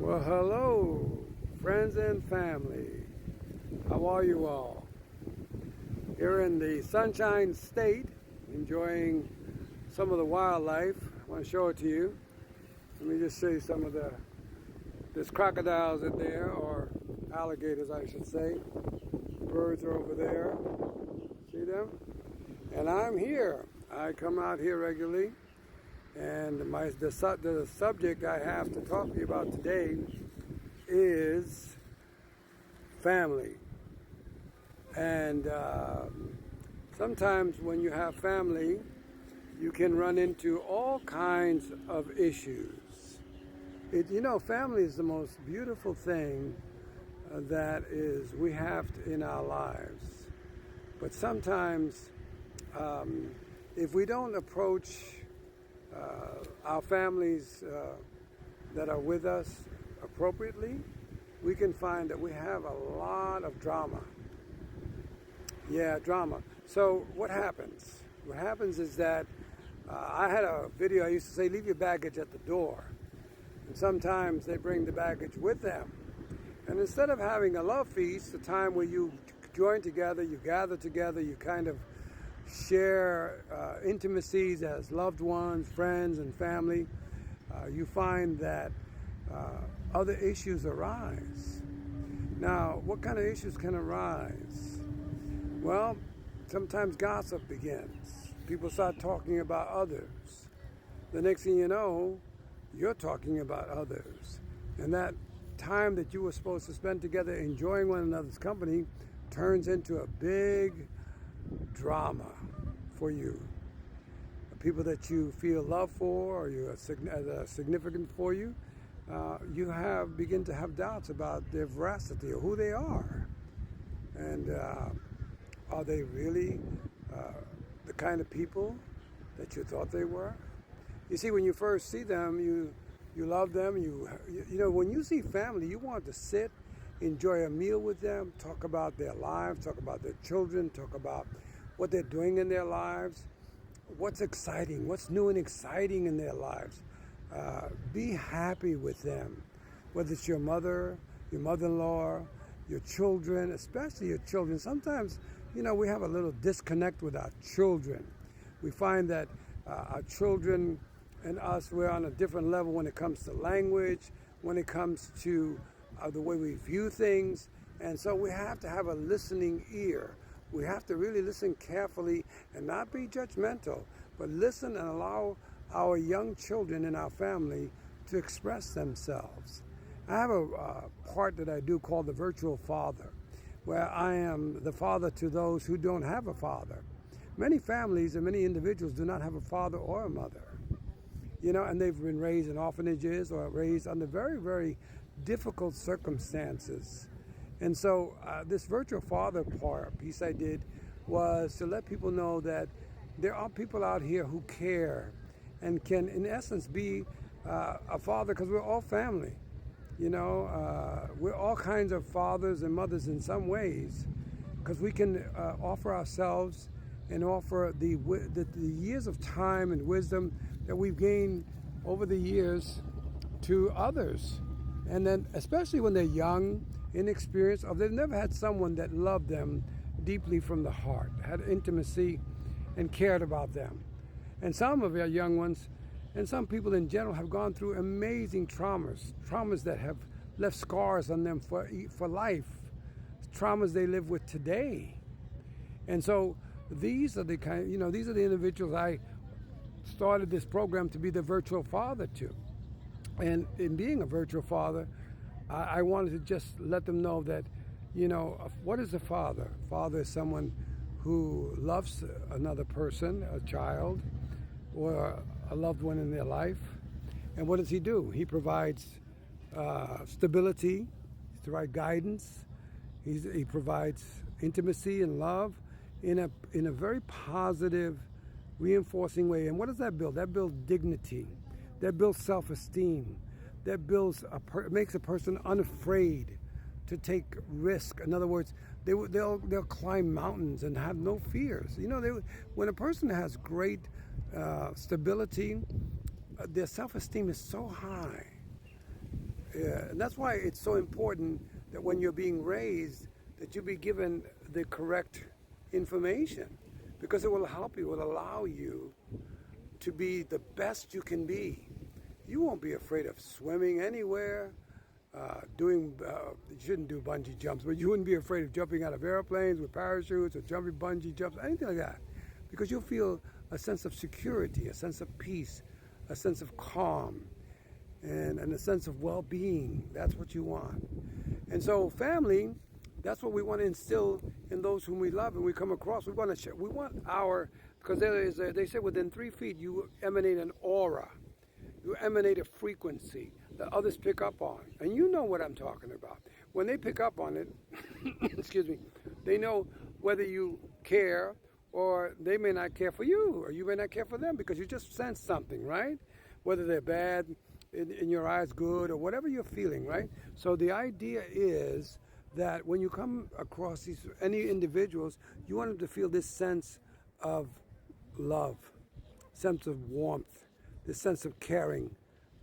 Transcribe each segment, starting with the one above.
Well, hello, friends and family. How are you all? Here in the Sunshine State, enjoying some of the wildlife. I want to show it to you. Let me just show you some of there's crocodiles in there, or alligators, I should say. Birds are over there. See them? And I'm here. I come out here regularly. And the subject I have to talk to you about today is family. And sometimes when you have family, you can run into all kinds of issues. Family is the most beautiful thing that is we have in our lives. But sometimes, if we don't approach our families that are with us appropriately, we can find that we have a lot of drama. Yeah, drama. So what happens? What happens is that I had a video I used to say, leave your baggage at the door. And sometimes they bring the baggage with them. And instead of having a love feast, a time where you join together, you gather together, you kind of share intimacies as loved ones, friends, and family, you find that other issues arise. Now, what kind of issues can arise? Well, sometimes gossip begins. People start talking about others. The next thing you know, you're talking about others. And that time that you were supposed to spend together enjoying one another's company turns into a big drama for you. The people that you feel love for, or you are significant for you, you begin to have doubts about their veracity or who they are, and are they really the kind of people that you thought they were? You see, when you first see them, you love them. When you see family, you want to sit, enjoy a meal with them, talk about their lives, talk about their children, talk about what they're doing in their lives, what's exciting, what's new and exciting in their lives. Be happy with them, whether it's your mother, your mother-in-law, your children, especially your children. Sometimes, we have a little disconnect with our children. We find that our children and us, we're on a different level when it comes to language, when it comes to the way we view things. And so we have to have a listening ear. We have to really listen carefully and not be judgmental, but listen and allow our young children in our family to express themselves. I have a part that I do called the virtual father, where I am the father to those who don't have a father. Many families and many individuals do not have a father or a mother, and they've been raised in orphanages or raised under very, very difficult circumstances. And so this virtual father piece I did was to let people know that there are people out here who care and can, in essence, be a father, because we're all family. We're all kinds of fathers and mothers in some ways, because we can offer ourselves and offer the years of time and wisdom that we've gained over the years to others. And then, especially when they're young, inexperienced, or they've never had someone that loved them deeply from the heart, had intimacy and cared about them. And some of our young ones, and some people in general, have gone through amazing traumas that have left scars on them for life, traumas they live with today. And so these are the individuals I started this program to be the virtual father to. And in being a virtual father, I wanted to just let them know that, what is a father? Father is someone who loves another person, a child, or a loved one in their life. And what does he do? He provides stability, he provides guidance, he provides intimacy and love in a very positive, reinforcing way. And what does that build? That builds dignity. That builds self-esteem. That makes a person unafraid to take risk. In other words, they'll climb mountains and have no fears. When a person has great stability, their self-esteem is so high And that's why it's so important that when you're being raised, that you be given the correct information, because it will help you, it will allow you to be the best you can be. You won't be afraid of swimming anywhere. You shouldn't do bungee jumps, but you wouldn't be afraid of jumping out of airplanes with parachutes or jumping bungee jumps, anything like that, because you'll feel a sense of security, a sense of peace, a sense of calm, and a sense of well-being. That's what you want. And so family, that's what we want to instill in those whom we love and we come across. We want to share, because they say within 3 feet you emanate an aura. You emanate a frequency that others pick up on. And you know what I'm talking about. When they pick up on it, excuse me, they know whether you care, or they may not care for you, or you may not care for them, because you just sense something, right? Whether they're bad, in your eyes good, or whatever you're feeling, right? So the idea is that when you come across any individuals, you want them to feel this sense of love, sense of warmth, this sense of caring,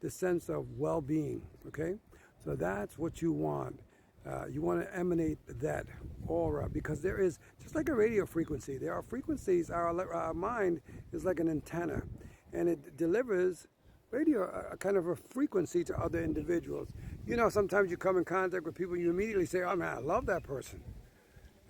this sense of well-being, okay? So that's what you want. You want to emanate that aura, because there is, just like a radio frequency, there are frequencies, our mind is like an antenna, and it delivers radio, a kind of a frequency to other individuals. You know, sometimes you come in contact with people, you immediately say, oh man, I love that person.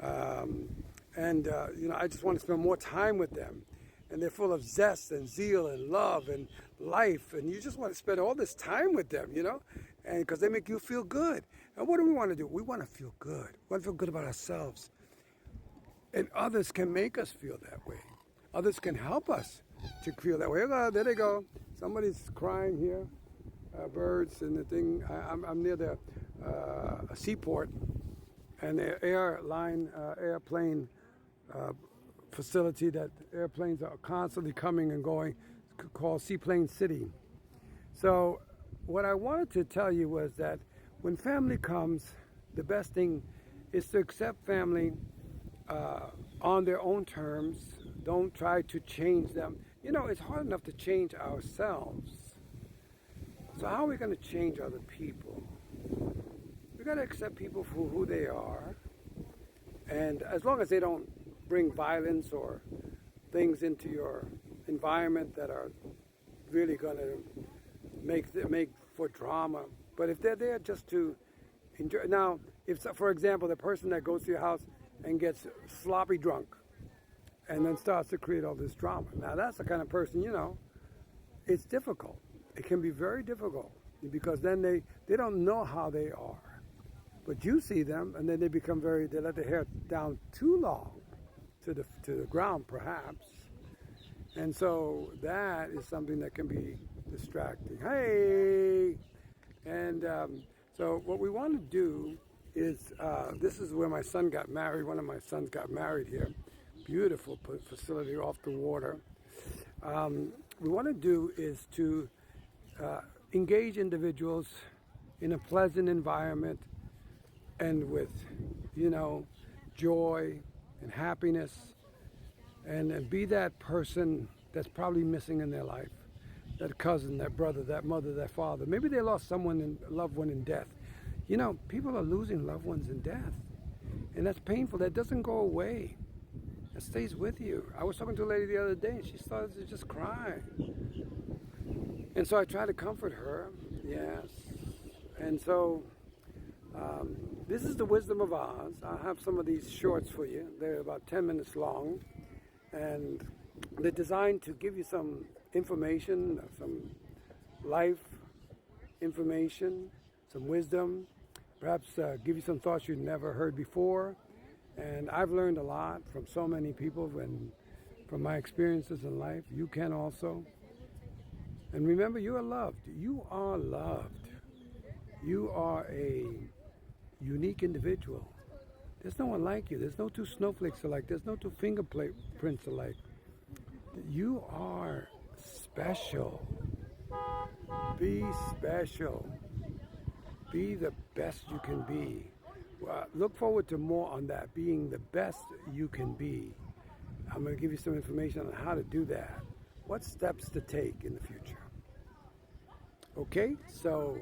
You know, I just want to spend more time with them. And they're full of zest and zeal and love and life. And you just want to spend all this time with them, you know, and because they make you feel good. And what do we want to do? We want to feel good. We want to feel good about ourselves. And others can make us feel that way. Others can help us to feel that way. Oh, there they go. Somebody's crying here. Birds and the thing. I'm near a seaport, and the airplane facility that airplanes are constantly coming and going, called Seaplane City. So what I wanted to tell you was that when family comes, the best thing is to accept family on their own terms. Don't try to change them. You know, it's hard enough to change ourselves. So how are we going to change other people? We got to accept people for who they are, and as long as they don't bring violence or things into your environment that are really going to make for drama. But if they're there just to enjoy, now, if for example the person that goes to your house and gets sloppy drunk, and then starts to create all this drama, now that's the kind of person, you know, it's difficult. It can be very difficult, because then they don't know how they are. But you see them, and then they let their hair down too long to the ground, perhaps. And so that is something that can be distracting. Hey! And so what we want to do is, this is where my son got married. One of my sons got married here. Beautiful facility off the water. We want to do is to engage individuals in a pleasant environment and with, you know, joy and happiness, and be that person that's probably missing in their life, that cousin, that brother, that mother, that father. Maybe they lost loved one in death. You know, people are losing loved ones in death, and that's painful. That doesn't go away. It stays with you. I was talking to a lady the other day, and she started to just cry. And so I tried to comfort her, yes. And so this is the Wisdom of Oz. I have some of these shorts for you. They're about 10 minutes long, and they're designed to give you some information, some life information, some wisdom, perhaps give you some thoughts you've never heard before. And I've learned a lot from so many people and from my experiences in life. You can also. And remember, you are loved. You are loved. You are a unique individual. There's no one like you. There's no two snowflakes alike. There's no two fingerprints alike. You are special. Be special. Be the best you can be. Look forward to more on that, being the best you can be. I'm going to give you some information on how to do that. What steps to take in the future. Okay, so